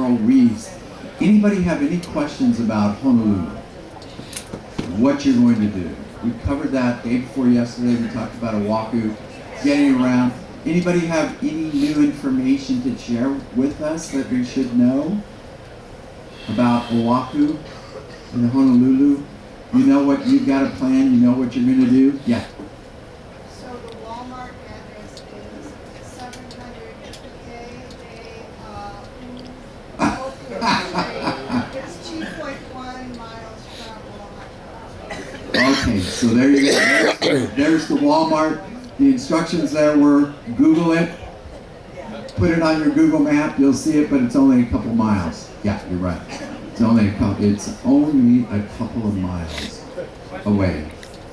coral reefs. Anybody have any questions about Honolulu? What you're going to do? We covered that day before yesterday. We talked about Oahu, getting around. Anybody have any new information to share with us that we should know about Oahu and Honolulu? You know what, you've got a plan, you know what you're going to do? Yeah. So the Walmart address is 700 It's 2.1 miles from Walmart. Okay, so there you go. There's the Walmart. The instructions there were Google it, put it on your Google map, you'll see it, but it's only a couple miles. Yeah, you're right. It's only a couple of miles away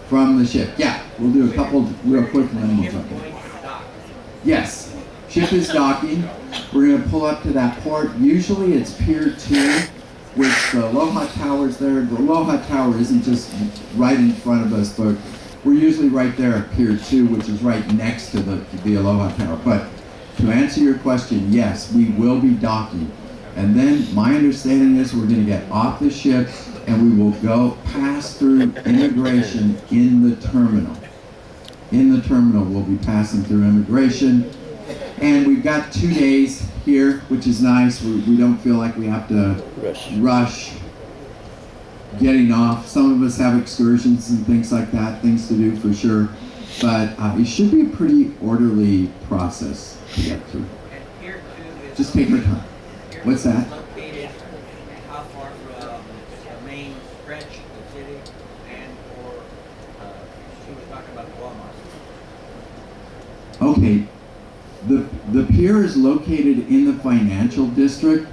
from the ship. Yeah, we'll do a couple real quick and then we'll jump in. Yes, ship is docking. We're going to pull up to that port. Usually it's Pier 2 with the Aloha Towers there. The Aloha Tower isn't just right in front of us, but we're usually right there at Pier 2, which is right next to the Aloha Tower. But to answer your question, yes, we will be docking. And then my understanding is we're going to get off the ship and we will go pass through immigration in the terminal. In the terminal, we'll be passing through immigration. And we've got 2 days here, which is nice. We don't feel like we have to rush getting off. Some of us have excursions and things like that, things to do for sure. But it should be a pretty orderly process to get through. Just take your time. What's that? Located how far from the main stretch of the city and or she was talking about Walmart. Okay. The pier is located in the financial district.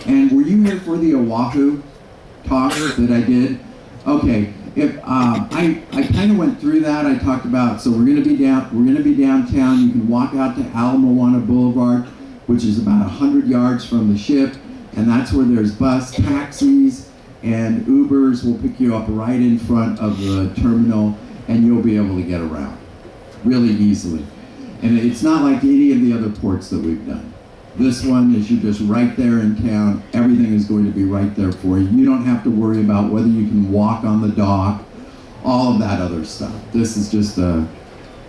And were you here for the Oahu talk that I did? Okay. If I kind of went through that. I talked about, so we're going to be downtown. You can walk out to Ala Moana Boulevard, which is about 100 yards from the ship, and that's where there's bus, taxis, and Ubers will pick you up right in front of the terminal, and you'll be able to get around really easily. And it's not like any of the other ports that we've done. This one is you're just right there in town. Everything is going to be right there for you. You don't have to worry about whether you can walk on the dock, all of that other stuff. This is just a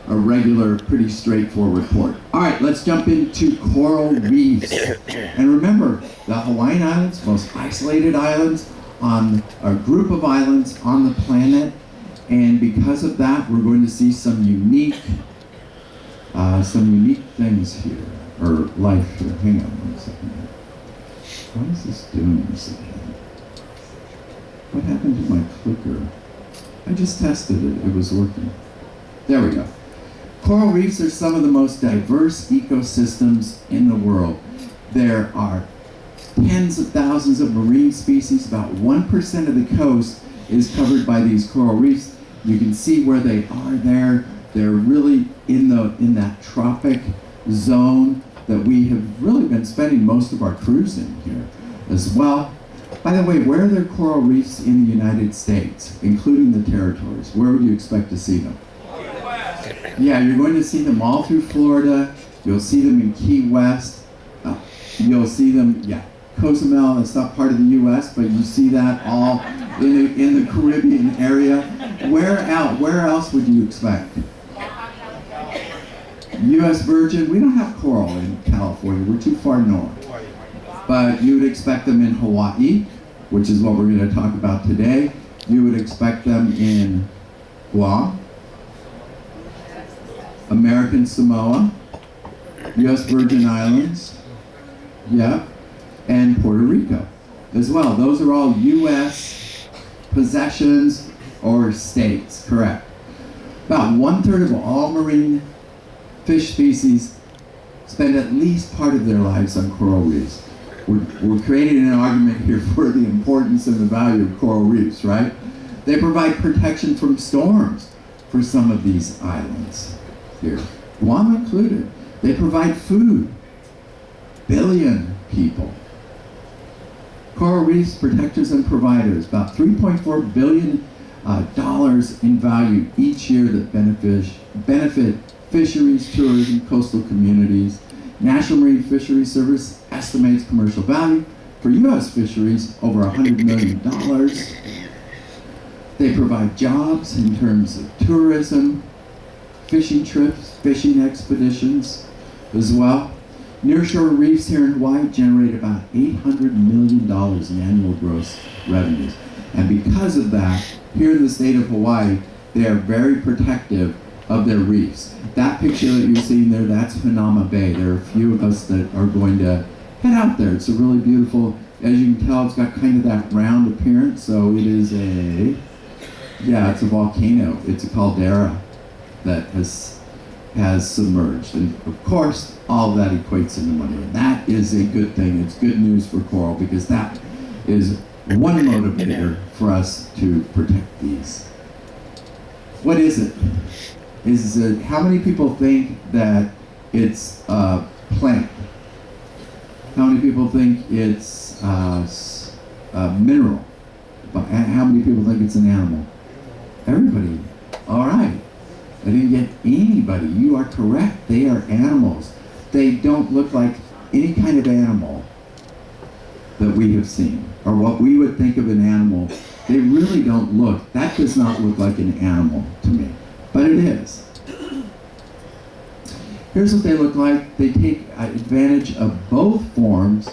regular, pretty straightforward port. All right, let's jump into coral reefs. And remember, the Hawaiian Islands, most isolated islands on a group of islands on the planet. And because of that, we're going to see some unique things here, or life here. Hang on one second. Why is this doing this again? What happened to my clicker? I just tested it. It was working. There we go. Coral reefs are some of the most diverse ecosystems in the world. There are tens of thousands of marine species. About 1% of the coast is covered by these coral reefs. You can see where they are there. They're really in that tropic zone that we have really been spending most of our cruise in here as well. By the way, where are there coral reefs in the United States, including the territories? Where would you expect to see them? Yeah, you're going to see them all through Florida. You'll see them in Key West. You'll see them, Cozumel, it's not part of the U.S., but you see that all in the Caribbean area. Where else would you expect? U.S. Virgin, we don't have coral in California. We're too far north. But you would expect them in Hawaii, which is what we're going to talk about today. You would expect them in Guam, American Samoa, U.S. Virgin Islands, and Puerto Rico as well. Those are all U.S. possessions or states, correct. About 1/3 of all marine fish species spend at least part of their lives on coral reefs. We're creating an argument here for the importance and the value of coral reefs, right? They provide protection from storms for some of these islands here, Guam included. They provide food, billion people. Coral reefs, protectors and providers, about $3.4 billion in value each year that benefit fisheries, tourism, coastal communities. National Marine Fisheries Service estimates commercial value for U.S. fisheries, over $100 million. They provide jobs in terms of tourism, fishing trips, fishing expeditions as well. Nearshore reefs here in Hawaii generate about $800 million in annual gross revenues. And because of that, here in the state of Hawaii, they are very protective of their reefs. That picture that you're seeing there, that's Hanama Bay. There are a few of us that are going to head out there. It's a really beautiful, as you can tell, it's got kind of that round appearance. So it is it's a volcano. It's a caldera that has submerged. And of course, all of that equates into money. And that is a good thing. It's good news for coral because that is one motivator for us to protect these. What is it? How many people think that it's a plant? How many people think it's a mineral? How many people think it's an animal? Everybody. All right. I didn't get anybody. You are correct. They are animals. They don't look like any kind of animal that we have seen, or what we would think of an animal. They really don't look. That does not look like an animal to me, but it is. Here's what they look like. They take advantage of both forms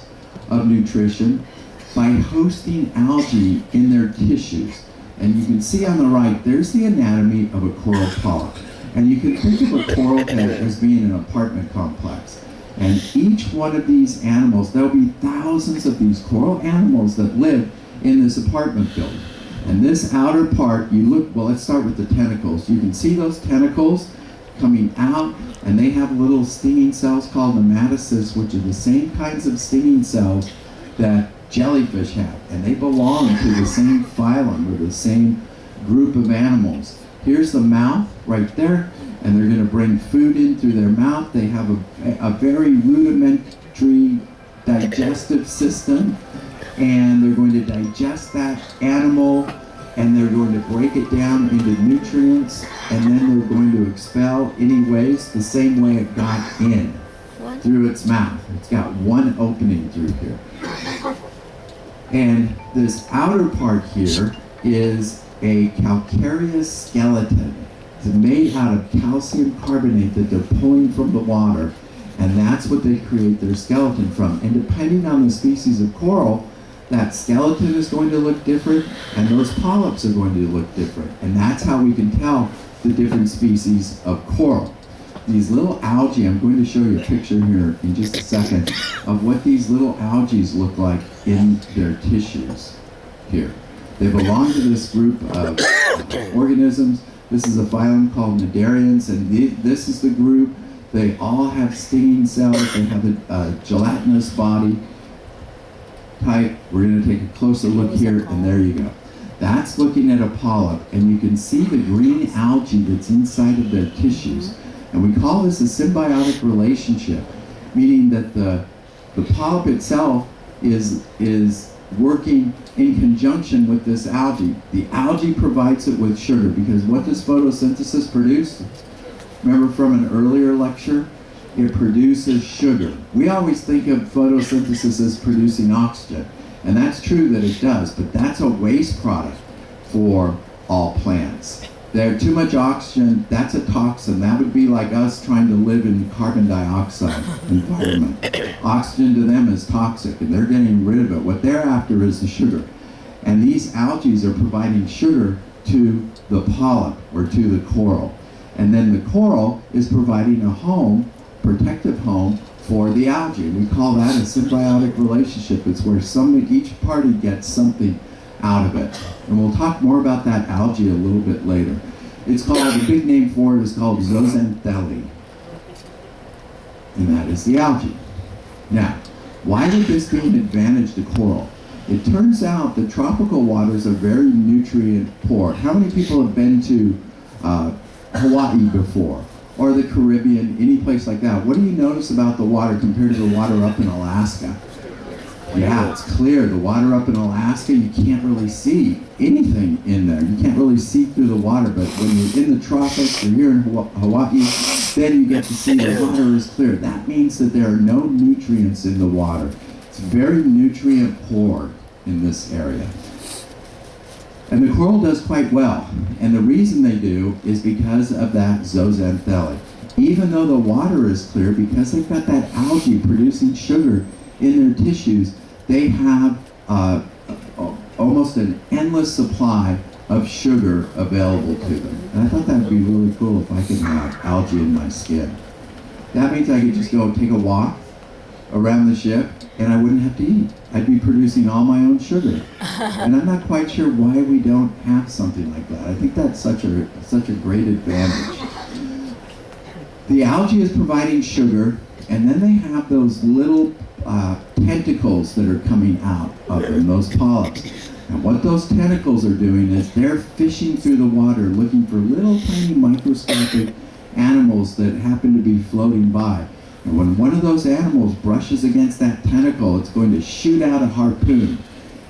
of nutrition by hosting algae in their tissues. And you can see on the right, there's the anatomy of a coral polyp. And you can think of a coral head as being an apartment complex. And each one of these animals, there'll be thousands of these coral animals that live in this apartment building. And this outer part, let's start with the tentacles. You can see those tentacles coming out, and they have little stinging cells called nematocysts, which are the same kinds of stinging cells that jellyfish have, and they belong to the same phylum or the same group of animals. Here's the mouth right there, and they're going to bring food in through their mouth. They have a very rudimentary digestive system, and they're going to digest that animal, and they're going to break it down into nutrients, and then they're going to expel any waste the same way it got in, through its mouth. It's got one opening through here. And this outer part here is a calcareous skeleton. It's made out of calcium carbonate that they're pulling from the water, and that's what they create their skeleton from. And depending on the species of coral, that skeleton is going to look different, and those polyps are going to look different. And that's how we can tell the different species of coral. These little algae, I'm going to show you a picture here in just a second of what these little algae look like in their tissues here. They belong to this group of organisms. This is a phylum called Cnidarians, and this is the group. They all have stinging cells. They have a gelatinous body type. We're going to take a closer look here, and there you go. That's looking at a polyp, and you can see the green algae that's inside of their tissues. And we call this a symbiotic relationship, meaning that the polyp itself is working in conjunction with this algae. The algae provides it with sugar, because what does photosynthesis produce? Remember from an earlier lecture? It produces sugar. We always think of photosynthesis as producing oxygen, and that's true that it does, but that's a waste product for all plants. There's too much oxygen, that's a toxin. That would be like us trying to live in carbon dioxide environment. Oxygen to them is toxic, and they're getting rid of it. What they're after is the sugar. And these algae are providing sugar to the polyp, or to the coral. And then the coral is providing a home, protective home, for the algae. We call that a symbiotic relationship. It's where each party gets something out of it. And we'll talk more about that algae a little bit later. It's called, the big name for it is called zooxanthellae. And that is the algae. Now, why would this be an advantage to coral? It turns out that tropical waters are very nutrient poor. How many people have been to Hawaii before? Or the Caribbean, any place like that? What do you notice about the water compared to the water up in Alaska? Yeah, it's clear. The water up in Alaska, you can't really see anything in there. You can't really see through the water, but when you're in the tropics or here in Hawaii, then you get to see the water is clear. That means that there are no nutrients in the water. It's very nutrient poor in this area. And the coral does quite well. And the reason they do is because of that zooxanthellae. Even though the water is clear, because they've got that algae producing sugar in their tissues, they have almost an endless supply of sugar available to them. And I thought that would be really cool if I could have algae in my skin. That means I could just go take a walk around the ship and I wouldn't have to eat. I'd be producing all my own sugar. And I'm not quite sure why we don't have something like that. I think that's such a great advantage. The algae is providing sugar, and then they have those little tentacles that are coming out of them, those polyps. And what those tentacles are doing is they're fishing through the water looking for little tiny microscopic animals that happen to be floating by. And when one of those animals brushes against that tentacle, it's going to shoot out a harpoon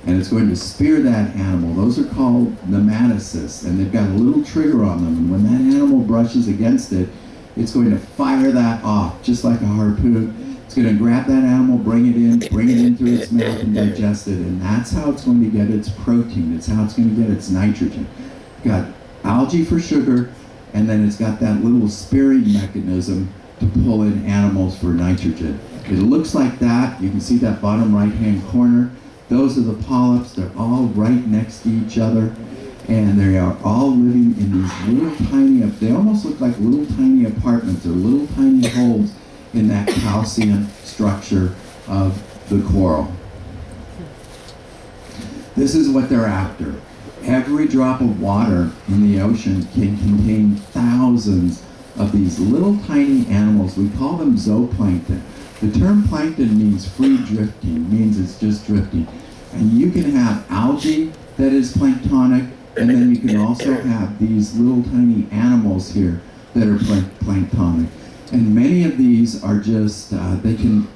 and it's going to spear that animal. Those are called nematocysts, and they've got a little trigger on them. And when that animal brushes against it, it's going to fire that off just like a harpoon. It's going to grab that animal, bring it into its mouth and digest it. And that's how it's going to get its protein. It's how it's going to get its nitrogen. It's got algae for sugar, and then it's got that little spearing mechanism to pull in animals for nitrogen. It looks like that. You can see that bottom right-hand corner. Those are the polyps. They're all right next to each other. And they are all living in these little tiny, they almost look like little tiny apartments or little tiny holes in that calcium structure of the coral. This is what they're after. Every drop of water in the ocean can contain thousands of these little tiny animals. We call them zooplankton. The term plankton means free drifting, means it's just drifting. And you can have algae that is planktonic, and then you can also have these little tiny animals here that are planktonic. And many of these are just, they can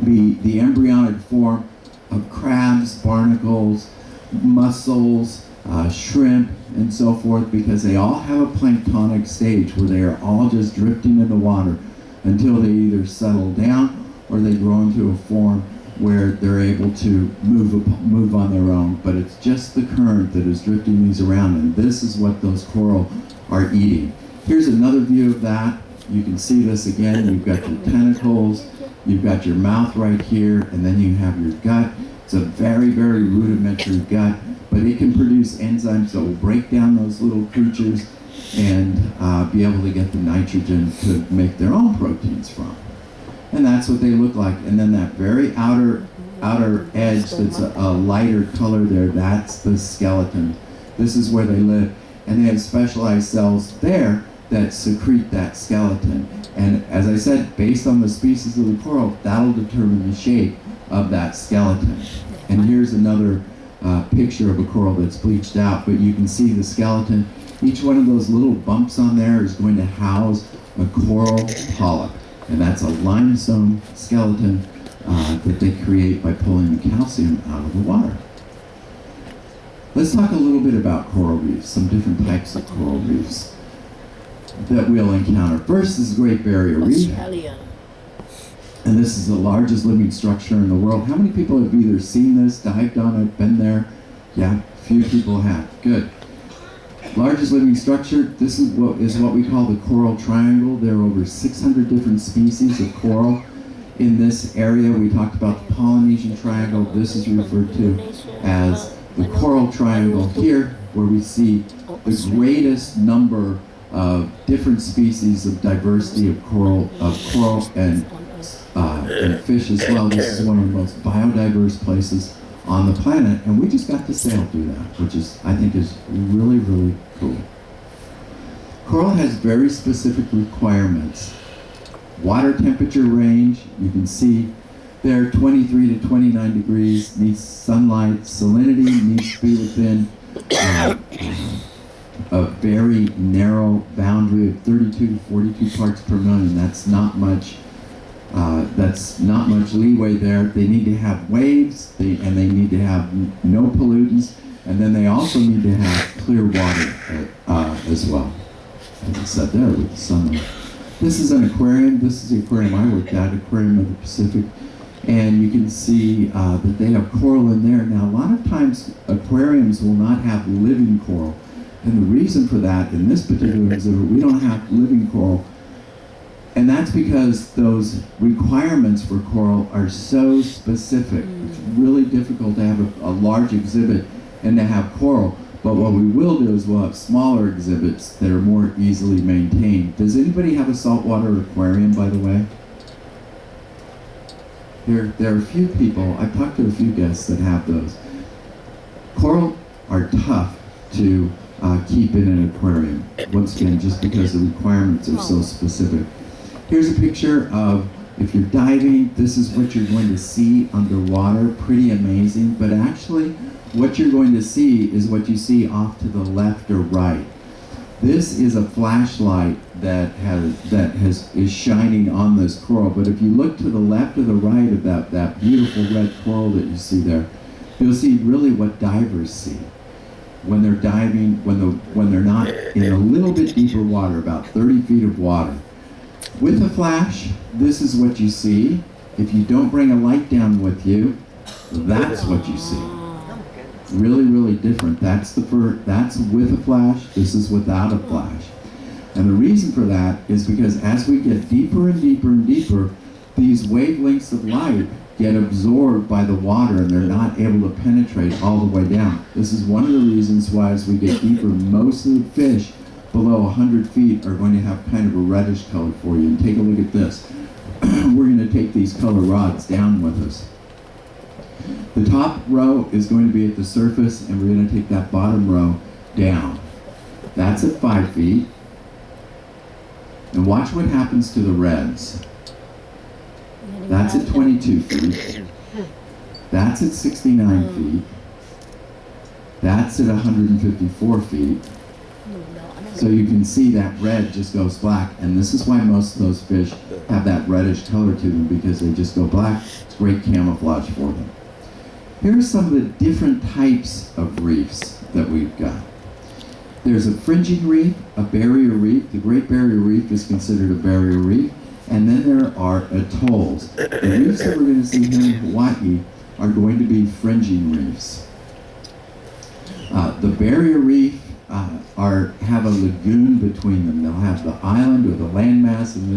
be the embryonic form of crabs, barnacles, mussels, shrimp, and so forth, because they all have a planktonic stage where they are all just drifting in the water until they either settle down or they grow into a form where they're able to move on their own. But it's just the current that is drifting these around, and this is what those coral are eating. Here's another view of that. You can see this again. You've got your tentacles, you've got your mouth right here, and then you have your gut. It's a very, very rudimentary gut, but it can produce enzymes that will break down those little creatures and be able to get the nitrogen to make their own proteins from. And that's what they look like. And then that very outer edge that's a lighter color there, that's the skeleton. This is where they live. And they have specialized cells there that secrete that skeleton. And as I said, based on the species of the coral, that'll determine the shape of that skeleton. And here's another picture of a coral that's bleached out, but you can see the skeleton. Each one of those little bumps on there is going to house a coral polyp. And that's a limestone skeleton that they create by pulling the calcium out of the water. Let's talk a little bit about coral reefs, some different types of coral reefs that we'll encounter. First is the Great Barrier Reef. And this is the largest living structure in the world. How many people have either seen this, dived on it, been there? Yeah, a few people have. Good. Largest living structure, this is what we call the coral triangle. There are over 600 different species of coral in this area. We talked about the Polynesian triangle. This is referred to as the coral triangle here, where we see the greatest number of different species of diversity of coral and fish as well. This is one of the most biodiverse places on the planet, and we just got to sail through that, which I think is really, really cool. Coral has very specific requirements. Water temperature range, you can see there, 23 to 29 degrees, needs sunlight. Salinity needs to be within a very narrow boundary of 32 to 42 parts per million. That's not much leeway there. They need to have waves, and they need to have no pollutants, and then they also need to have clear water as well. As I said there with the sunlight. This is an aquarium. This is the aquarium I worked at, Aquarium of the Pacific And you can see that they have coral in there. Now, a lot of times aquariums will not have living coral. And the reason for that in this particular exhibit, we don't have living coral. And that's because those requirements for coral are so specific. It's really difficult to have a large exhibit and to have coral. But what we will do is we'll have smaller exhibits that are more easily maintained. Does anybody have a saltwater aquarium, by the way? There are a few people, I've talked to a few guests that have those. Coral are tough to keep in an aquarium, once again, just because the requirements are so specific. Here's a picture of, if you're diving, this is what you're going to see underwater. Pretty amazing, but actually what you're going to see is what you see off to the left or right. This is a flashlight that is shining on this coral, but if you look to the left or the right of that beautiful red coral that you see there, you'll see really what divers see when they're diving, when they're not in a little bit deeper water, about 30 feet of water. With a flash, this is what you see. If you don't bring a light down with you, that's what you see. Really, really different. That's with a flash, this is without a flash. And the reason for that is because as we get deeper and deeper and deeper, these wavelengths of light get absorbed by the water and they're not able to penetrate all the way down. This is one of the reasons why as we get deeper, most of the fish below 100 feet are going to have kind of a reddish color for you. And take a look at this. We're going to take these color rods down with us. The top row is going to be at the surface, and we're going to take that bottom row down. That's at 5 feet. And watch what happens to the reds. That's at 22 feet. That's at 69 feet. That's at 154 feet. So you can see that red just goes black, and this is why most of those fish have that reddish color to them, because they just go black. It's great camouflage for them. Here are some of the different types of reefs that we've got. There's a fringing reef, a barrier reef. The Great Barrier Reef is considered a barrier reef. And then there are atolls. The reefs that we're going to see here in Hawaii are going to be fringing reefs. The barrier reef have a lagoon between them. They'll have the island or the landmass, and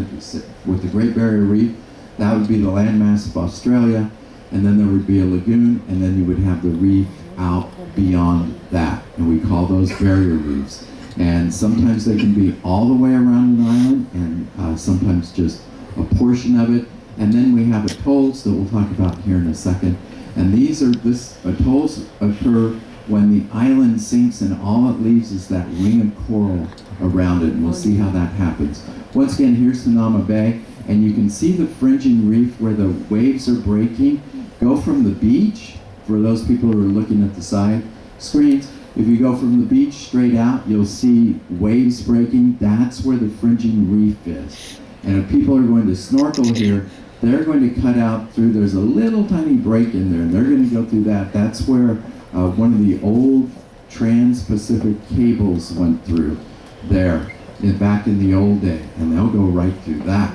with the Great Barrier Reef, that would be the landmass of Australia, and then there would be a lagoon, and then you would have the reef out beyond that, and we call those barrier reefs. And sometimes they can be all the way around an island, and sometimes just a portion of it. And then we have atolls that we'll talk about here in a second. And atolls occur when the island sinks and all it leaves is that ring of coral around it, and we'll see how that happens. Once again, here's Sonoma Bay, and you can see the fringing reef where the waves are breaking. Go from the beach, for those people who are looking at the side screens, if you go from the beach straight out, you'll see waves breaking. That's where the fringing reef is. And if people are going to snorkel here, they're going to cut out through, there's a little tiny break in there, and they're going to go through that. That's where one of the old Trans-Pacific cables went through there back in the old day, and they'll go right through that.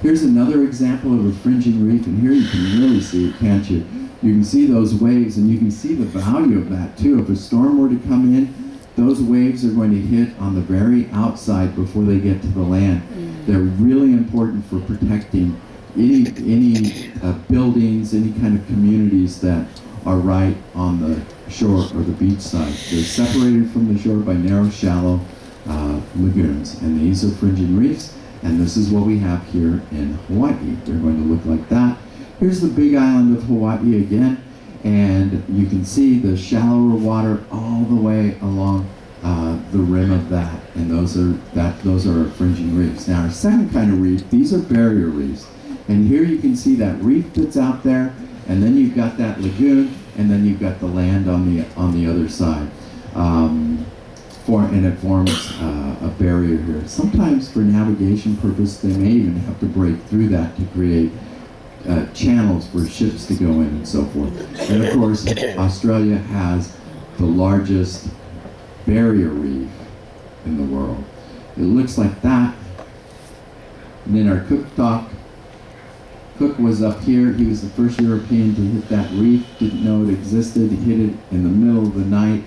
Here's another example of a fringing reef, and here you can really see it, can't you? You can see those waves, and you can see the value of that too. If a storm were to come in, those waves are going to hit on the very outside before they get to the land. They're really important for protecting any buildings, any kind of communities that are right on the shore or the beach side. They're separated from the shore by narrow, shallow lagoons, and these are fringing reefs, and this is what we have here in Hawaii. They're going to look like that. Here's the big island of Hawaii again, and you can see the shallower water all the way along the rim of that, and those are our fringing reefs. Now our second kind of reef, these are barrier reefs, and here you can see that reef that's out there, and then you've got that lagoon, and then you've got the land on the other side. And it forms a barrier here. Sometimes for navigation purpose, they may even have to break through that to create channels for ships to go in and so forth. And of course, Australia has the largest barrier reef in the world. It looks like that. And then our cook talk Cook was up here. He was the first European to hit that reef. Didn't know it existed. He hit it in the middle of the night,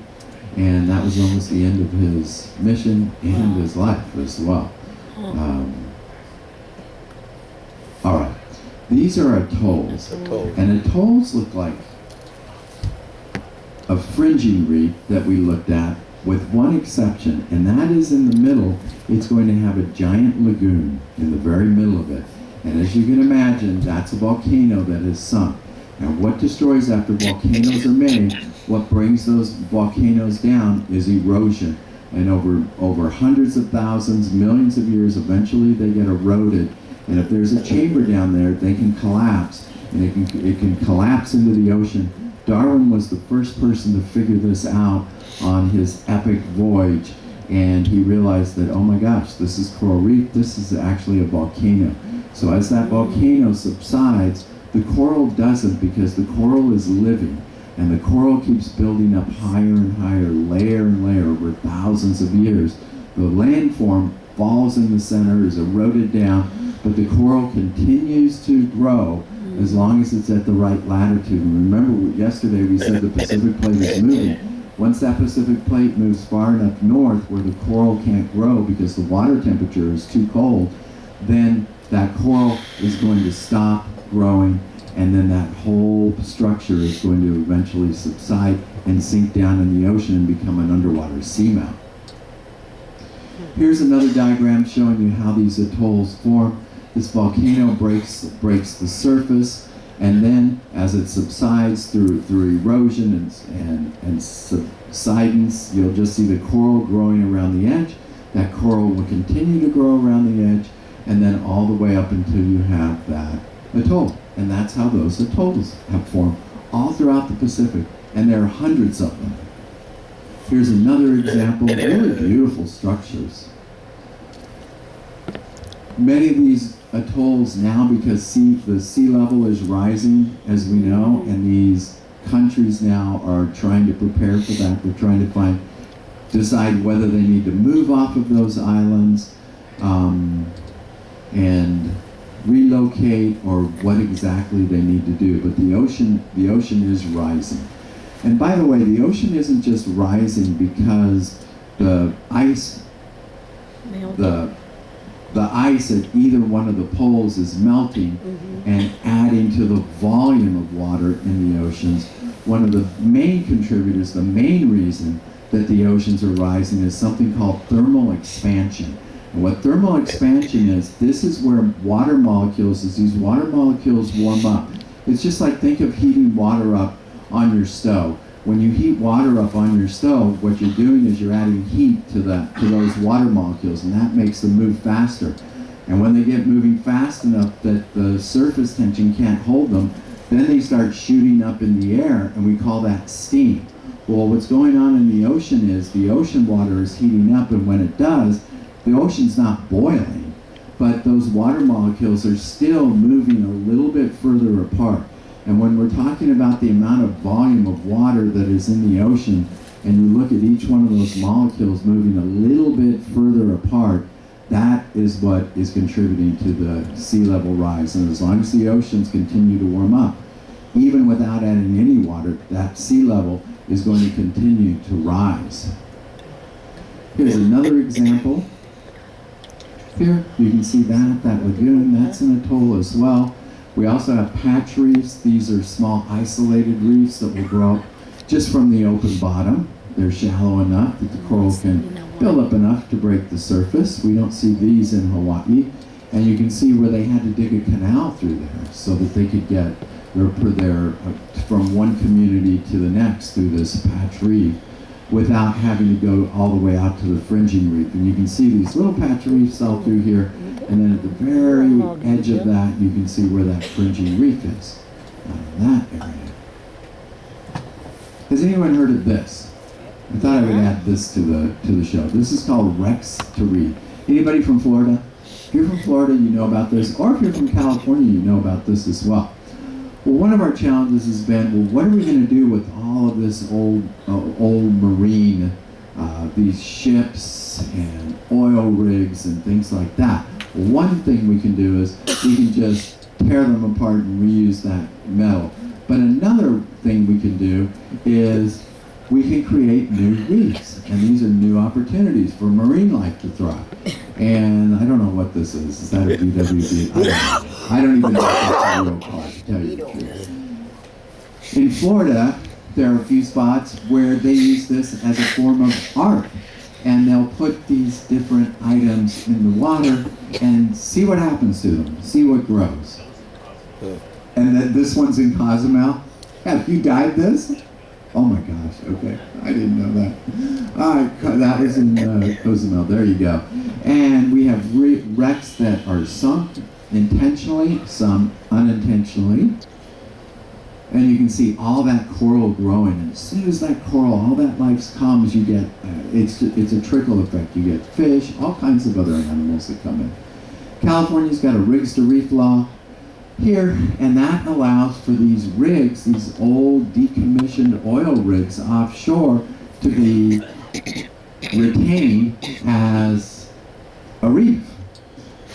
and that was almost the end of his mission and his life as well. All right, these are atolls, and atolls look like a fringing reef that we looked at, with one exception, and that is in the middle. It's going to have a giant lagoon in the very middle of it. And as you can imagine, that's a volcano that has sunk. And what destroys after volcanoes are made, what brings those volcanoes down is erosion. And over hundreds of thousands, millions of years, eventually they get eroded. And if there's a chamber down there, they can collapse. And it can collapse into the ocean. Darwin was the first person to figure this out on his epic voyage. And he realized that, oh my gosh, this is coral reef, this is actually a volcano. So as that volcano subsides, the coral doesn't, because the coral is living. And the coral keeps building up higher and higher, layer and layer over thousands of years. The landform falls in the center, is eroded down, but the coral continues to grow as long as it's at the right latitude. And remember, yesterday we said the Pacific plate is moving. Once that Pacific plate moves far enough north where the coral can't grow because the water temperature is too cold, then that coral is going to stop growing, and then that whole structure is going to eventually subside and sink down in the ocean and become an underwater seamount. Here's another diagram showing you how these atolls form. This volcano breaks the surface, and then as it subsides through erosion and subsidence, you'll just see the coral growing around the edge. That coral will continue to grow around the edge, and then all the way up until you have that atoll. And that's how those atolls have formed all throughout the Pacific, and there are hundreds of them. Here's another example, really beautiful structures. Many of these atolls now, because the sea level is rising, as we know, and these countries now are trying to prepare for that. They're trying to decide whether they need to move off of those islands and relocate, or what exactly they need to do. But the ocean is rising. And by the way, the ocean isn't just rising because the ice at either one of the poles is melting and adding to the volume of water in the oceans. One of the main contributors, the main reason that the oceans are rising, is something called thermal expansion. And what thermal expansion is, this is where water molecules, as these water molecules warm up. It's just like, think of heating water up on your stove. When you heat water up on your stove, what you're doing is you're adding heat to those water molecules, and that makes them move faster. And when they get moving fast enough that the surface tension can't hold them, then they start shooting up in the air, and we call that steam. Well, what's going on in the ocean is the ocean water is heating up, and when it does, the ocean's not boiling, but those water molecules are still moving a little bit further apart. And when we're talking about the amount of volume of water that is in the ocean, and you look at each one of those molecules moving a little bit further apart, that is what is contributing to the sea level rise. And as long as the oceans continue to warm up, even without adding any water, that sea level is going to continue to rise. Here's another example. Here, you can see that lagoon, that's an atoll as well. We also have patch reefs. These are small isolated reefs that will grow up just from the open bottom. They're shallow enough that the coral can build up enough to break the surface. We don't see these in Hawaii. And you can see where they had to dig a canal through there so that they could get from one community to the next through this patch reef without having to go all the way out to the fringing reef. And you can see these little patch reefs all through here, and then at the very edge of that, you can see where that fringing reef is, in that area. Has anyone heard of this? I thought I would add this to the show. This is called Rex to Reef. Anybody from Florida? If you're from Florida, you know about this, or if you're from California, you know about this as well. Well, one of our challenges has been, well, what are we going to do with all of this old marine, these ships and oil rigs and things like that? Well, one thing we can do is we can just tear them apart and reuse that metal. But another thing we can do is we can create new reefs, and these are new opportunities for marine life to thrive. And I don't know what this is. Is that a BWB? I don't even know if that's a real car, to tell you the truth. In Florida, there are a few spots where they use this as a form of art. And they'll put these different items in the water and see what happens to them, see what grows. And then this one's in Cozumel. Have you dyed this? Oh my gosh, okay. I didn't know that. All right, that was in Cozumel. There you go. And we have wrecks that are sunk intentionally, some unintentionally. And you can see all that coral growing. And as soon as that coral, all that life comes, you get, it's a trickle effect. You get fish, all kinds of other animals that come in. California's got a rigs to reef law here, and that allows for these rigs, these old decommissioned oil rigs offshore, to be retained as a reef.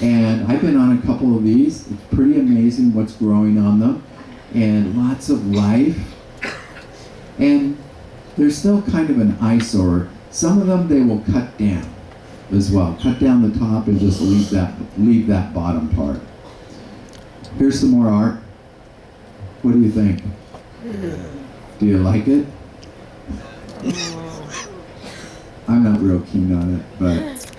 And I've been on a couple of these. It's pretty amazing what's growing on them, and lots of life. And they're still kind of an eyesore. Some of them they will cut down as well. Cut down the top and just leave that bottom part. Here's some more art. What do you think? Do you like it? I'm not real keen on it, but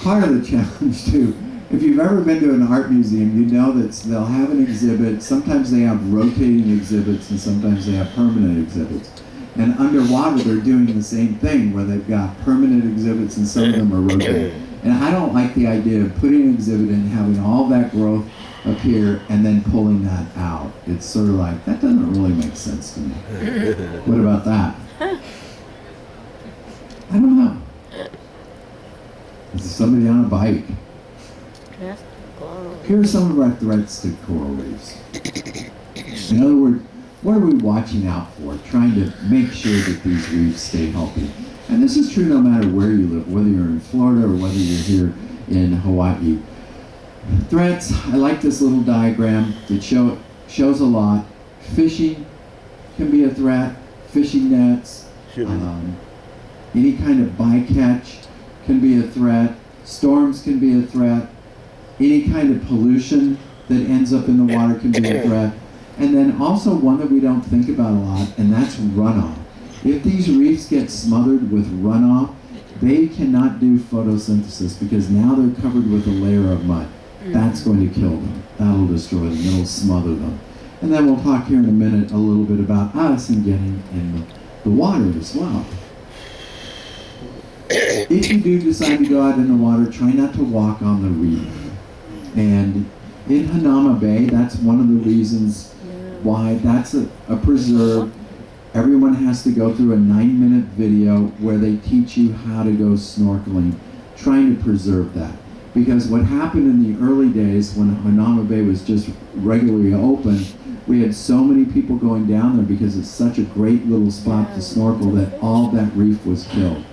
part of the challenge too, if you've ever been to an art museum, you know that they'll have an exhibit. Sometimes they have rotating exhibits and sometimes they have permanent exhibits. And underwater they're doing the same thing where they've got permanent exhibits and some of them are rotating. And I don't like the idea of putting an exhibit in, having all that growth up here and then pulling that out. It's sort of like, that doesn't really make sense to me. What about that? I don't know. Is somebody on a bike? Here are some of our threats to coral reefs. In other words, what are we watching out for? Trying to make sure that these reefs stay healthy. And this is true no matter where you live, whether you're in Florida or whether you're here in Hawaii. Threats, I like this little diagram that shows a lot. Fishing can be a threat. Fishing nets, any kind of bycatch can be a threat. Storms can be a threat. Any kind of pollution that ends up in the water can be a threat. And then also one that we don't think about a lot, and that's runoff. If these reefs get smothered with runoff, they cannot do photosynthesis because now they're covered with a layer of mud. That's going to kill them. That'll destroy them. It'll smother them. And then we'll talk here in a minute a little bit about us and getting in the water as well. If you do decide to go out in the water, try not to walk on the reef. And in Hanauma Bay, that's one of the reasons why that's a preserve. Everyone has to go through a 9-minute video where they teach you how to go snorkeling, trying to preserve that. Because what happened in the early days when Hanauma Bay was just regularly open, we had so many people going down there because it's such a great little spot to snorkel that all that reef was killed.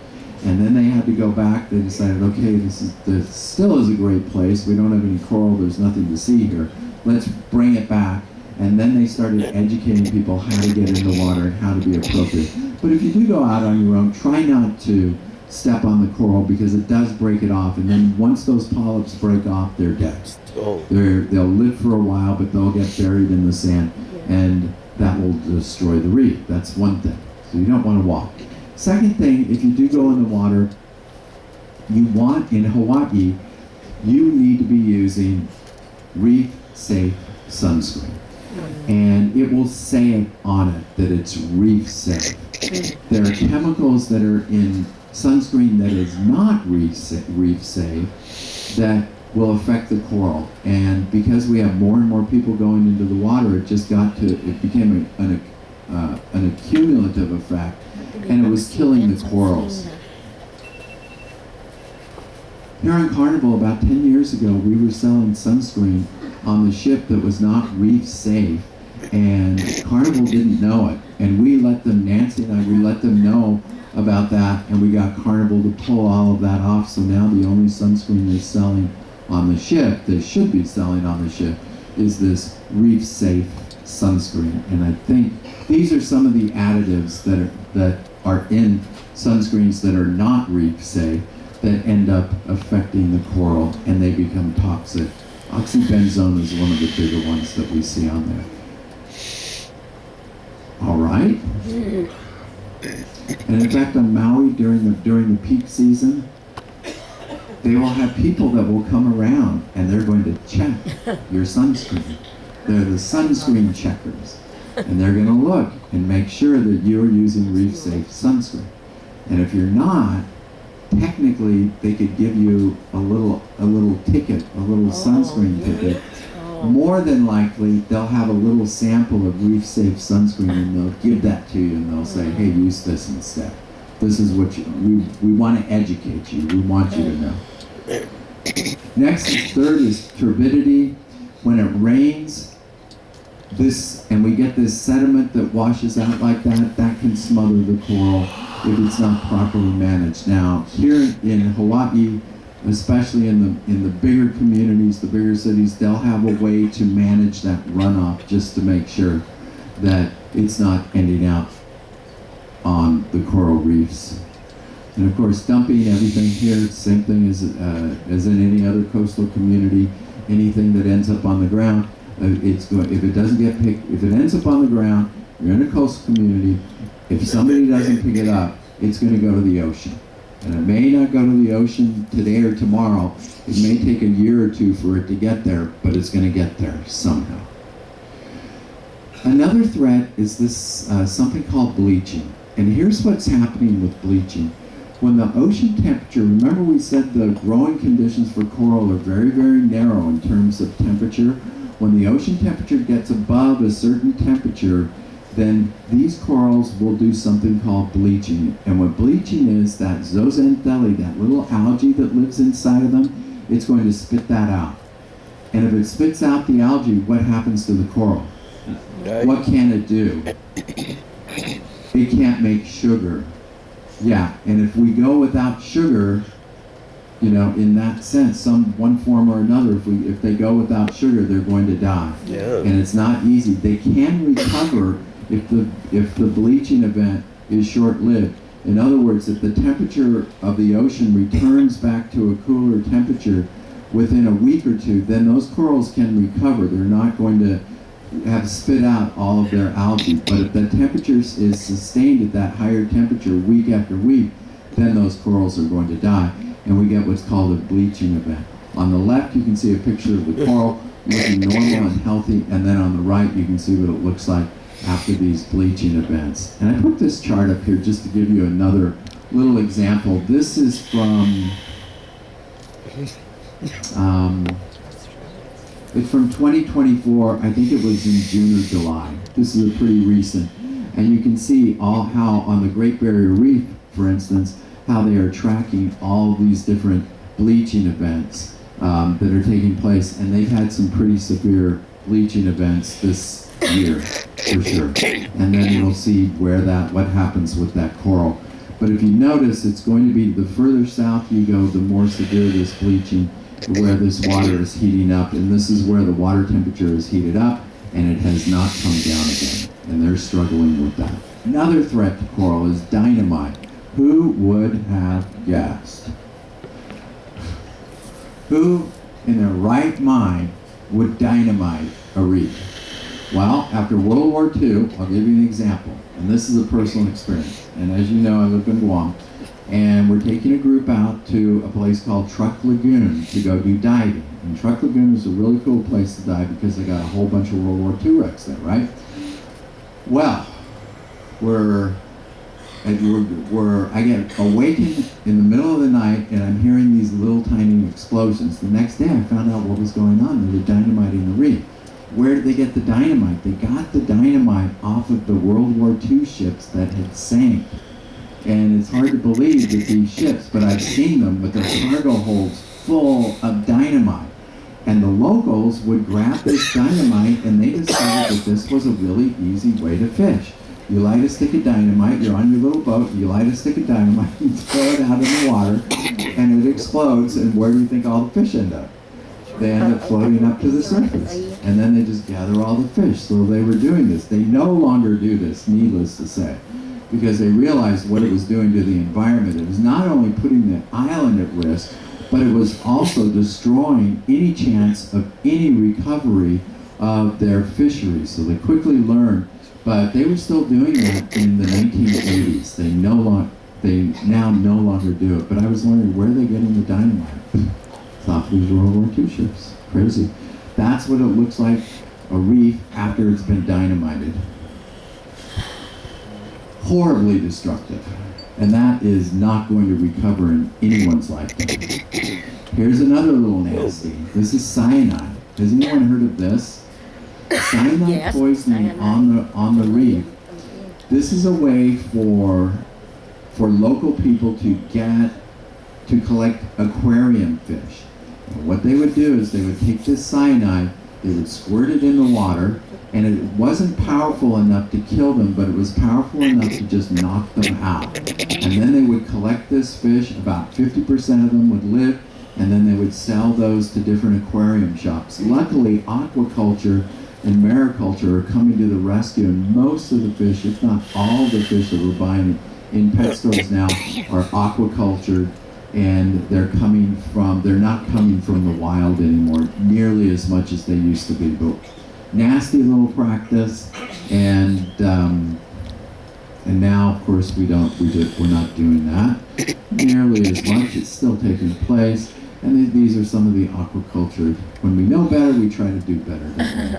And then they had to go back. They decided, okay, this still is a great place. We don't have any coral. There's nothing to see here. Let's bring it back. And then they started educating people how to get in the water and how to be appropriate. But if you do go out on your own, try not to step on the coral because it does break it off. And then once those polyps break off, they're dead. They'll live for a while, but they'll get buried in the sand. And that will destroy the reef. That's one thing. So you don't want to walk. Second thing, if you do go in the water, you want, in Hawaii, you need to be using reef-safe sunscreen. And it will say on it that it's reef-safe. There are chemicals that are in sunscreen that is not reef-safe that will affect the coral. And because we have more and more people going into the water, it became an accumulative effect. And it was killing the corals. Here on Carnival, about 10 years ago, we were selling sunscreen on the ship that was not reef safe, and Carnival didn't know it. And we let them, Nancy and I, we let them know about that, and we got Carnival to pull all of that off. So now the only sunscreen they're selling on the ship, they should be selling on the ship, is this reef-safe sunscreen. And I think these are some of the additives that are in sunscreens that are not reef-safe that end up affecting the coral and they become toxic. Oxybenzone is one of the bigger ones that we see on there. All right. And in fact, on Maui during the peak season, they will have people that will come around and they're going to check your sunscreen. They're the sunscreen checkers. And they're going to look and make sure that you're using reef-safe sunscreen. And if you're not, technically they could give you a little ticket, a little sunscreen ticket. More than likely, they'll have a little sample of reef-safe sunscreen and they'll give that to you and they'll say, hey, use this instead. This is what we want to educate you. We want you to know. Next, third is turbidity. When it rains, and we get this sediment that washes out like that, that can smother the coral if it's not properly managed. Now, here in Hawaii, especially in the bigger communities, the bigger cities, they'll have a way to manage that runoff just to make sure that it's not ending up on the coral reefs. And of course, dumping everything here, same thing as in any other coastal community. Anything that ends up on the ground, if it doesn't get picked, if it ends up on the ground, you're in a coastal community. If somebody doesn't pick it up, it's going to go to the ocean. And it may not go to the ocean today or tomorrow. It may take a year or two for it to get there, but it's going to get there somehow. Another threat is this something called bleaching. And here's what's happening with bleaching. When the ocean temperature, remember we said the growing conditions for coral are very, very narrow in terms of temperature. When the ocean temperature gets above a certain temperature, then these corals will do something called bleaching. And what bleaching is, that zooxanthellae, that little algae that lives inside of them, it's going to spit that out. And if it spits out the algae, what happens to the coral? What can it do? It can't make sugar. Yeah, and if we go without sugar, you know, in that sense, one form or another, if they go without sugar, they're going to die. Yeah. And it's not easy. They can recover if the bleaching event is short-lived. In other words, if the temperature of the ocean returns back to a cooler temperature within a week or two, then those corals can recover. They're not going to have spit out all of their algae. But if the temperature is sustained at that higher temperature week after week, then those corals are going to die. And we get what's called a bleaching event. On the left, you can see a picture of the coral looking normal and healthy, and then on the right, you can see what it looks like after these bleaching events. And I put this chart up here just to give you another little example. This is from it's from 2024. I think it was in June or July. This is a pretty recent. And you can see how on the Great Barrier Reef, for instance, how they are tracking all these different bleaching events that are taking place. And they've had some pretty severe bleaching events this year, for sure. And then we'll see what happens with that coral. But if you notice, it's going to be the further south you go, the more severe this bleaching, where this water is heating up. And this is where the water temperature is heated up, and it has not come down again. And they're struggling with that. Another threat to coral is dynamite. Who would have guessed? Who in their right mind would dynamite a reef? Well, after World War II, I'll give you an example. And this is a personal experience. And as you know, I live in Guam. And we're taking a group out to a place called Truck Lagoon to go do diving. And Truck Lagoon is a really cool place to dive because they got a whole bunch of World War II wrecks there, right? Well, I get awakened in the middle of the night and I'm hearing these little tiny explosions. The next day I found out what was going on. They were dynamiting the reef. Where did they get the dynamite? They got the dynamite off of the World War II ships that had sank. And it's hard to believe that these ships, but I've seen them with their cargo holds full of dynamite. And the locals would grab this dynamite and they decided that this was a really easy way to fish. You light a stick of dynamite, you're on your little boat, you light a stick of dynamite, you throw it out in the water, and it explodes, and where do you think all the fish end up? they end up floating up to the surface. And then they just gather all the fish. So they were doing this. They no longer do this, needless to say, because they realized what it was doing to the environment. It was not only putting the island at risk, but it was also destroying any chance of any recovery of their fisheries. So they quickly learned, but they were still doing that in the 1980s. They now no longer do it. But I was wondering, where are they getting the dynamite? It's off these World War II ships. Crazy. That's what it looks like, a reef after it's been dynamited. Horribly destructive. And that is not going to recover in anyone's lifetime. Here's another little nasty. This is cyanide. Has anyone heard of this? Cyanide Yes, poisoning cyanide. on the reef. This is a way for local people to collect aquarium fish. And what they would do is they would take this cyanide, they would squirt it in the water, and it wasn't powerful enough to kill them, but it was powerful enough to just knock them out. And then they would collect this fish, about 50% of them would live, and then they would sell those to different aquarium shops. Luckily, aquaculture and mariculture are coming to the rescue, and most of the fish, if not all the fish that we're buying in pet stores now, are aquacultured, and they're not coming from the wild anymore nearly as much as they used to be. But nasty little practice, and now of course we're not doing that nearly as much. It's still taking place, and these are some of the aquaculture. When we know better, we try to do better, don't we?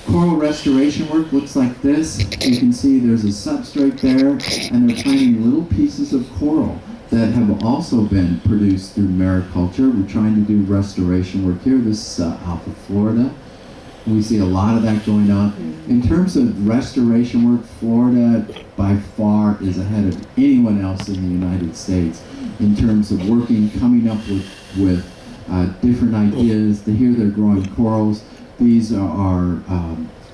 Coral restoration work looks like this. You can see there's a substrate there, and they're finding little pieces of coral that have also been produced through mariculture. We're trying to do restoration work here. This is off of Florida. We see a lot of that going on. In terms of restoration work, Florida by far is ahead of anyone else in the United States in terms of coming up with different ideas. Here they're growing corals. These are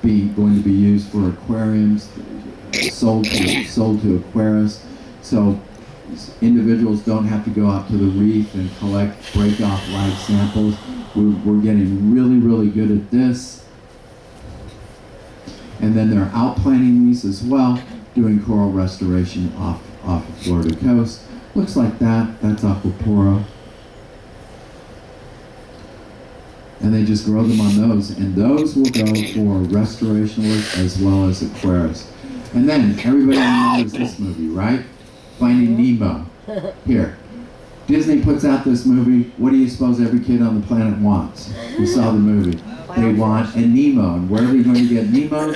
going to be used for aquariums, sold to aquarists. So individuals don't have to go out to the reef and break off live samples. We're getting really, really good at this. And then they're outplanting these as well, doing coral restoration off of Florida coast. Looks like that. That's Aquapora. And they just grow them on those, and those will go for restoration work as well as aquarists. And then everybody remembers this movie, right? Finding Nemo. Here, Disney puts out this movie. What do you suppose every kid on the planet wants? Who saw the movie? They want a Nemo. And where are we going to get Nemos?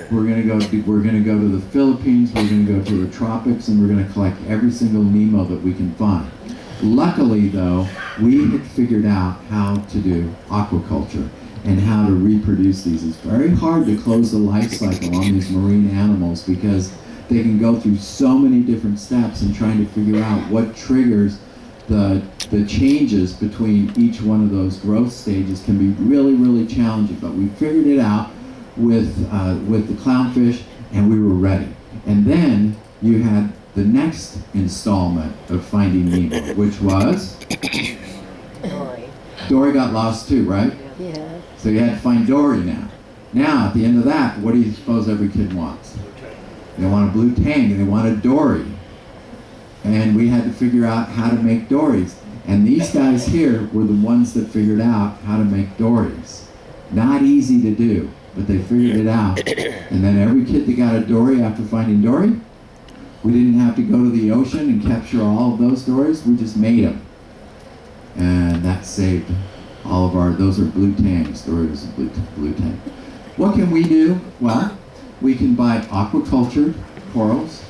We're going to go to the Philippines. We're going to go to the tropics, and we're going to collect every single Nemo that we can find. Luckily, though, we had figured out how to do aquaculture and how to reproduce these. It's very hard to close the life cycle on these marine animals because they can go through so many different steps in trying to figure out what triggers the changes between each one of those growth stages can be really, really challenging. But we figured it out with the clownfish, and we were ready. And then you had the next installment of Finding Nemo, which was Dory got lost too, right? Yeah. So you had to find Dory now. Now, at the end of that, what do you suppose every kid wants? They want a blue tang, and they want a Dory. And we had to figure out how to make Dories. And these guys here were the ones that figured out how to make Dories. Not easy to do, but they figured it out. And then every kid that got a Dory after Finding Dory, we didn't have to go to the ocean and capture all of those Dories. We just made them. And that saved all of those are blue tangs. Dory was a blue tang. What can we do? Well, we can buy aquacultured corals,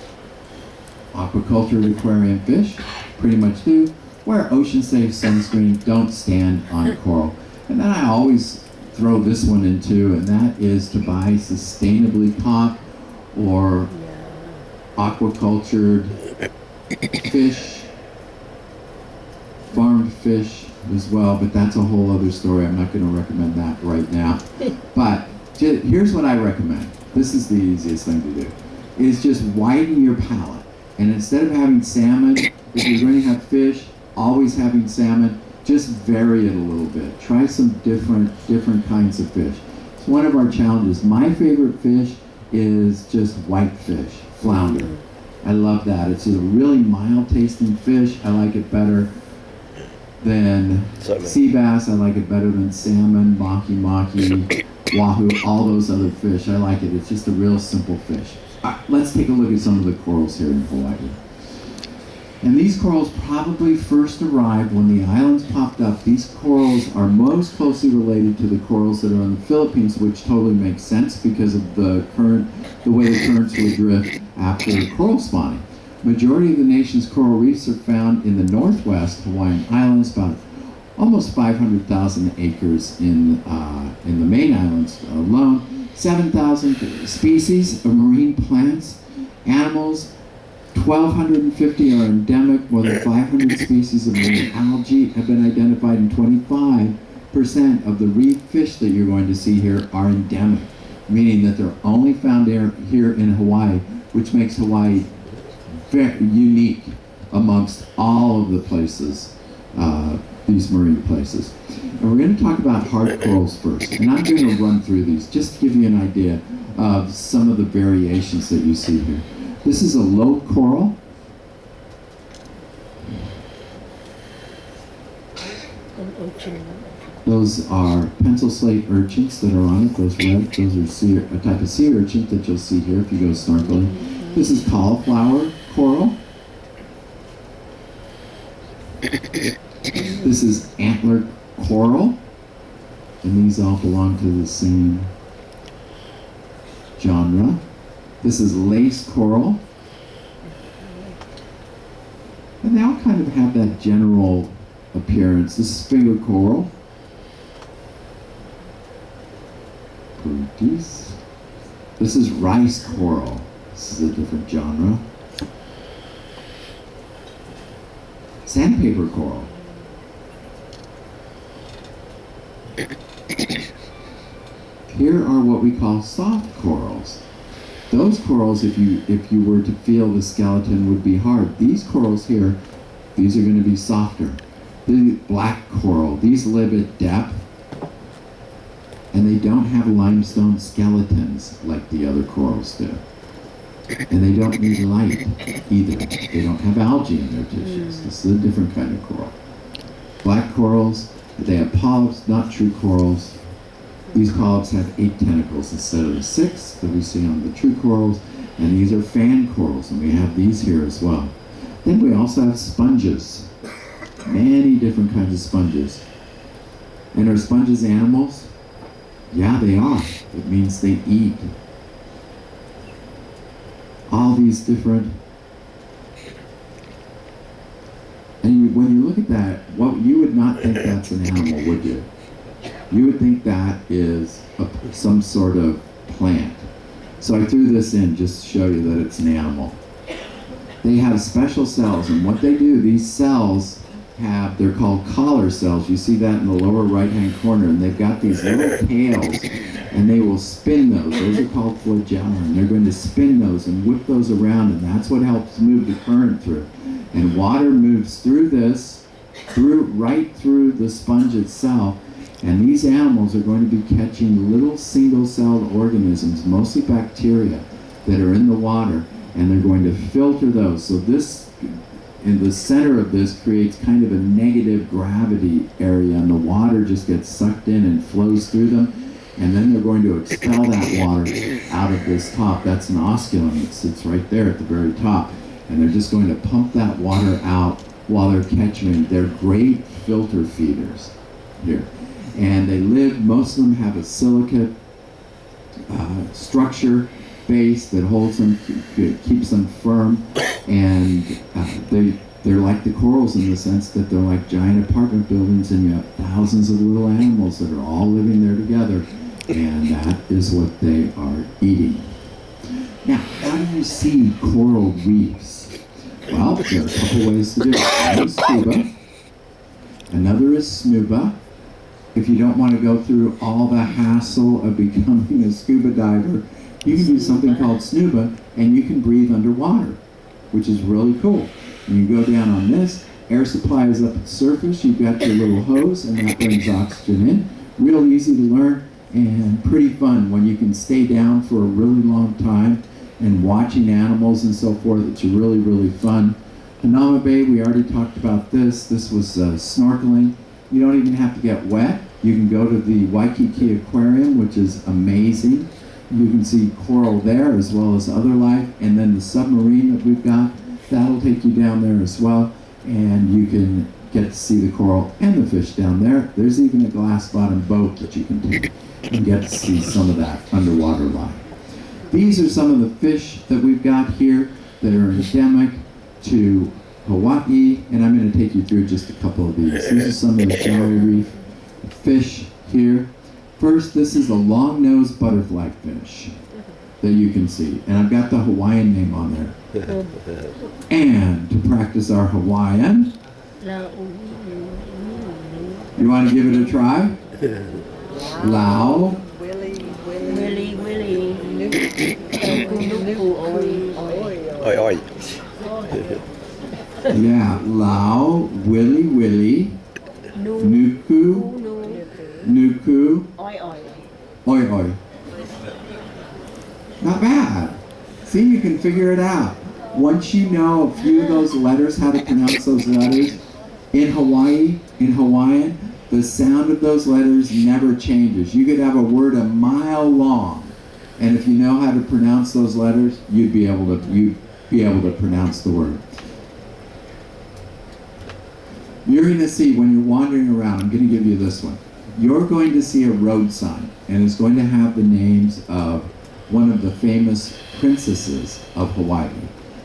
aquacultured aquarium fish, pretty much do. Wear ocean-safe sunscreen, don't stand on coral. And then I always throw this one in too, and that is to buy sustainably caught or aquacultured fish, farmed fish as well, but that's a whole other story. I'm not going to recommend that right now. But here's what I recommend. This is the easiest thing to do. Is just widen your palate. And instead of having salmon, if you're going to have fish, always having salmon, just vary it a little bit. Try some different kinds of fish. It's one of our challenges. My favorite fish is just whitefish, flounder. I love that. It's a really mild tasting fish. I like it better than sea bass. I like it better than salmon, maki, wahoo, all those other fish. I like it. It's just a real simple fish. Let's take a look at some of the corals here in Hawaii. And these corals probably first arrived when the islands popped up. These corals are most closely related to the corals that are in the Philippines, which totally makes sense because of the way the currents would drift after coral spawning. Majority of the nation's coral reefs are found in the northwest Hawaiian Islands, about almost 500,000 acres in the main islands alone. 7,000 species of marine plants, animals. 1,250 are endemic. More than 500 species of marine algae have been identified, and 25% of the reef fish that you're going to see here are endemic, meaning that they're only found here in Hawaii, which makes Hawaii very unique amongst all of the places, these marine places. And we're going to talk about hard corals first, and I'm going to run through these just to give you an idea of some of the variations that you see here. This is a lobe coral. Those are pencil slate urchins that are on it. Those red, those are a type of sea urchin that you'll see here if you go snorkeling. This is cauliflower coral. This is antler coral. And these all belong to the same genre. This is lace coral. And they all kind of have that general appearance. This is finger coral. This is rice coral. This is a different genre. Sandpaper coral. Here are what we call soft corals. Those corals, if you were to feel the skeleton, would be hard. These corals here, these are going to be softer. The black coral, these live at depth, and they don't have limestone skeletons like the other corals do. And they don't need light either. They don't have algae in their tissues. This is a different kind of coral. Black corals, they have polyps, not true corals. These polyps have 8 tentacles instead of the 6 that we see on the true corals, and these are fan corals, and we have these here as well. Then we also have sponges, many different kinds of sponges. And are sponges animals? Yeah, they are. It means they eat. All these different, and when you look at that, you would not think that's an animal, would you? You would think that is some sort of plant. So I threw this in just to show you that it's an animal. They have special cells, and what they do, these cells they're called collar cells. You see that in the lower right-hand corner, and they've got these little tails, and they will spin those. Those are called flagella, and they're going to spin those and whip those around, and that's what helps move the current through. And water moves through this, right through the sponge itself. And these animals are going to be catching little single-celled organisms, mostly bacteria, that are in the water, and they're going to filter those. So this, in the center of this, creates kind of a negative gravity area, and the water just gets sucked in and flows through them, and then they're going to expel that water out of this top. That's an osculum. It sits right there at the very top, and they're just going to pump that water out while they're catching. They're great filter feeders here. And they live, most of them have a silicate structure base that holds them, keeps them firm, and they're like the corals in the sense that they're like giant apartment buildings, and you have thousands of little animals that are all living there together, and that is what they are eating. Now, how do you see coral reefs? Well, there are a couple ways to do it. One is scuba, another is snuba. If you don't want to go through all the hassle of becoming a scuba diver, you can do something called snuba, and you can breathe underwater, which is really cool. And you go down on this, Air supply is up at the surface. You've got your little hose, and that brings oxygen in. Real easy to learn and pretty fun when you can stay down for a really long time and watching animals and so forth. It's really, really fun. Hanauma Bay, we already talked about this. This was snorkeling. You don't even have to get wet. You can go to the Waikiki Aquarium, which is amazing. You can see coral there as well as other life. And then the submarine that we've got, that'll take you down there as well. And you can get to see the coral and the fish down there. There's even a glass-bottom boat that you can take and get to see some of that underwater life. These are some of the fish that we've got here that are endemic to Hawaii, and I'm going to take you through just a couple of these. These are some of the shallow reef fish here. First, this is a long-nosed butterfly fish that you can see, and I've got the Hawaiian name on there. And to practice our Hawaiian, you want to give it a try? Lao. Oi, oi. Yeah, Lao, Willy Willy, Nuku, Nuku, Oi Oi. Not bad. See, you can figure it out. Once you know a few of those letters, how to pronounce those letters, in Hawaii, in Hawaiian, the sound of those letters never changes. You could have a word a mile long, and if you know how to pronounce those letters, you'd be able to pronounce the word. You're going to see when you're wandering around, I'm going to give you this one. You're going to see a road sign, and it's going to have the names of one of the famous princesses of Hawaii.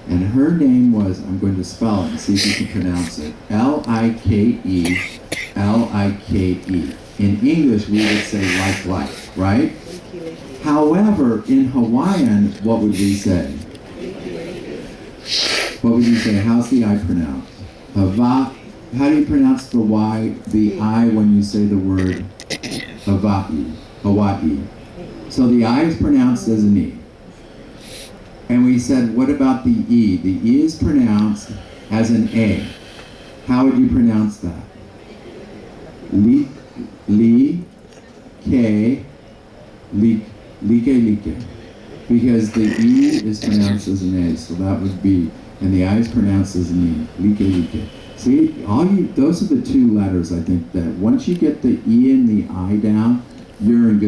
And her name was, I'm going to spell it and see if you can pronounce it, L-I-K-E, L-I-K-E. In English, we would say like, right? However, in Hawaiian, what would we say? What would you say? How's the I pronounced? Hava. How do you pronounce the Y, the I when you say the word Hawaii? Hawaii. So the I is pronounced as an E. And we said, what about the E? The E is pronounced as an A. How would you pronounce that? Li, ke, like. Because the E is pronounced as an A, so that would be, and the I is pronounced as an E, like. See, those are the two letters, I think, that once you get the E and the I down, you're in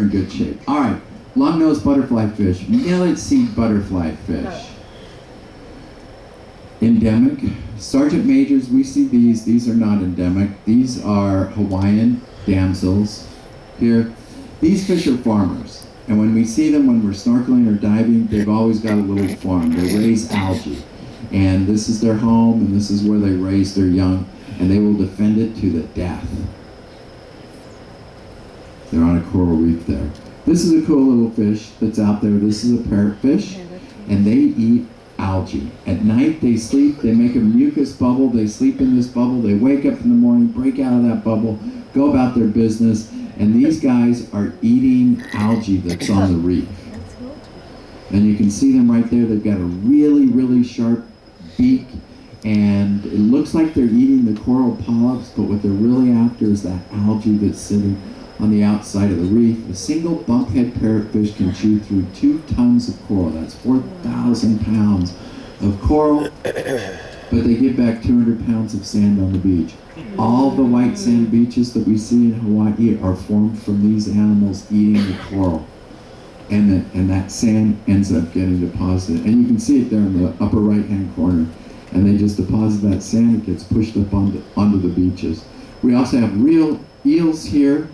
good shape. All right, long-nosed butterfly fish, millet seed butterfly fish. Endemic. Sergeant majors, we see these. These are not endemic. These are Hawaiian damsels here. These fish are farmers. And when we see them, when we're snorkeling or diving, they've always got a little farm. They raise algae. And this is their home, and this is where they raise their young, and they will defend it to the death. They're on a coral reef there. This is a cool little fish that's out there. This is a parrotfish, and they eat algae. At night, they sleep, they make a mucus bubble, they sleep in this bubble, they wake up in the morning, break out of that bubble, go about their business, and these guys are eating algae that's on the reef. And you can see them right there. They've got a really, really sharp beak, and it looks like they're eating the coral polyps, but what they're really after is that algae that's sitting on the outside of the reef. A single bumphead parrotfish can chew through 2 tons of coral. That's 4,000 pounds of coral, but they give back 200 pounds of sand on the beach. All the white sand beaches that we see in Hawaii are formed from these animals eating the coral. And that sand ends up getting deposited. And you can see it there in the upper right-hand corner. And they just deposit that sand, it gets pushed up onto the beaches. We also have real eels here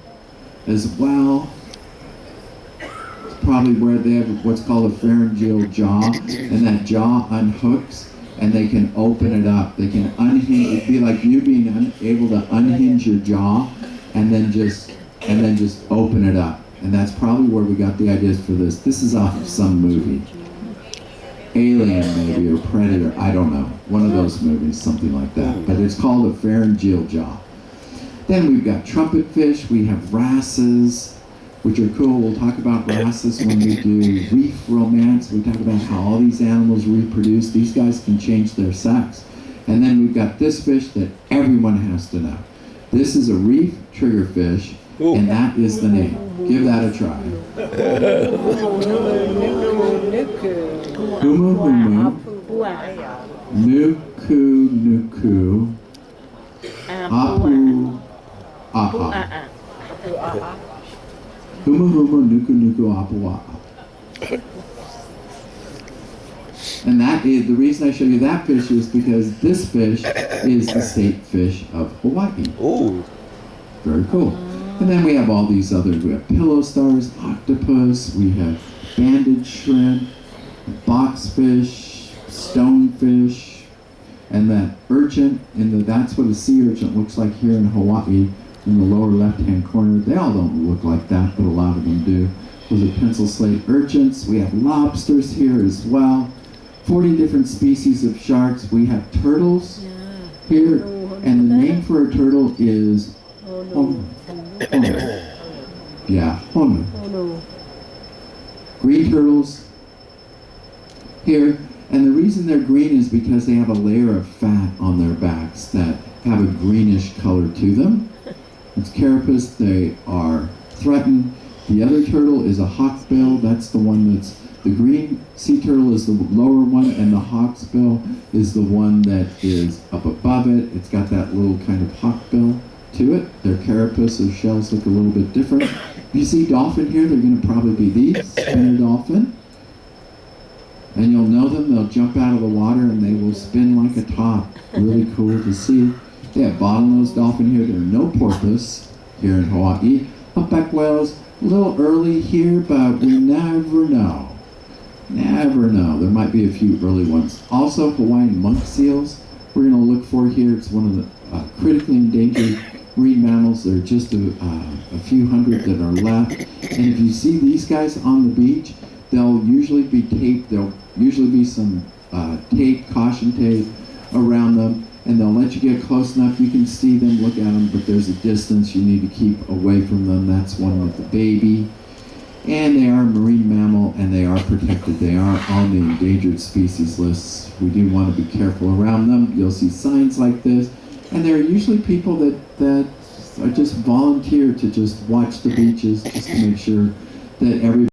as well. It's probably where they have what's called a pharyngeal jaw. And that jaw unhooks, and they can open it up. They can unhinge. It'd be like you being able to unhinge your jaw and then just open it up. And that's probably where we got the ideas for this. This is off of some movie. Alien maybe, or Predator, I don't know. One of those movies, something like that. But it's called a pharyngeal jaw. Then we've got trumpet fish, we have wrasses, which are cool. We'll talk about wrasses when we do reef romance. We talk about how all these animals reproduce. These guys can change their sex. And then we've got this fish that everyone has to know. This is a reef triggerfish, and that is the name. Give that a try. Humu humu, nuku nuku, apu aha. Humu humu, nuku nuku, apu aha. And that is, the reason I show you that fish is because this fish is the state fish of Hawaii. Ooh. Very cool. And then we have all these others. We have pillow stars, octopus, we have banded shrimp, boxfish, stonefish, and that urchin, that's what a sea urchin looks like here in Hawaii in the lower left-hand corner. They all don't look like that, but a lot of them do. Those are pencil slate urchins. We have lobsters here as well. 40 different species of sharks. We have turtles here, and the name for a turtle is Honu. Yeah, Honu. Green turtles here, and the reason they're green is because they have a layer of fat on their backs that have a greenish color to them. It's carapace. They are threatened. The other turtle is a hawksbill. That's the one that's the green sea turtle is the lower one, and the hawksbill is the one that is up above it. It's got that little kind of hawkbill to it. Their carapace or shells look a little bit different. If you see dolphin here, they're going to probably be these, spinner dolphin. And you'll know them. They'll jump out of the water and they will spin like a top. Really cool to see. They have bottlenose dolphin here. There are no porpoise here in Hawaii. Humpback whales, a little early here, but we never know. Never know. There might be a few early ones. Also, Hawaiian monk seals we're going to look for here. It's one of the critically endangered marine mammals. There are just a few hundred that are left. And if you see these guys on the beach, they'll usually be taped. There'll usually be some tape, caution tape around them, and they'll let you get close enough. You can see them, look at them, but there's a distance you need to keep away from them. That's one with the baby. And they are a marine mammal, and they are protected. They are on the endangered species lists. We do want to be careful around them. You'll see signs like this. And there are usually people that are just volunteer to just watch the beaches just to make sure that everybody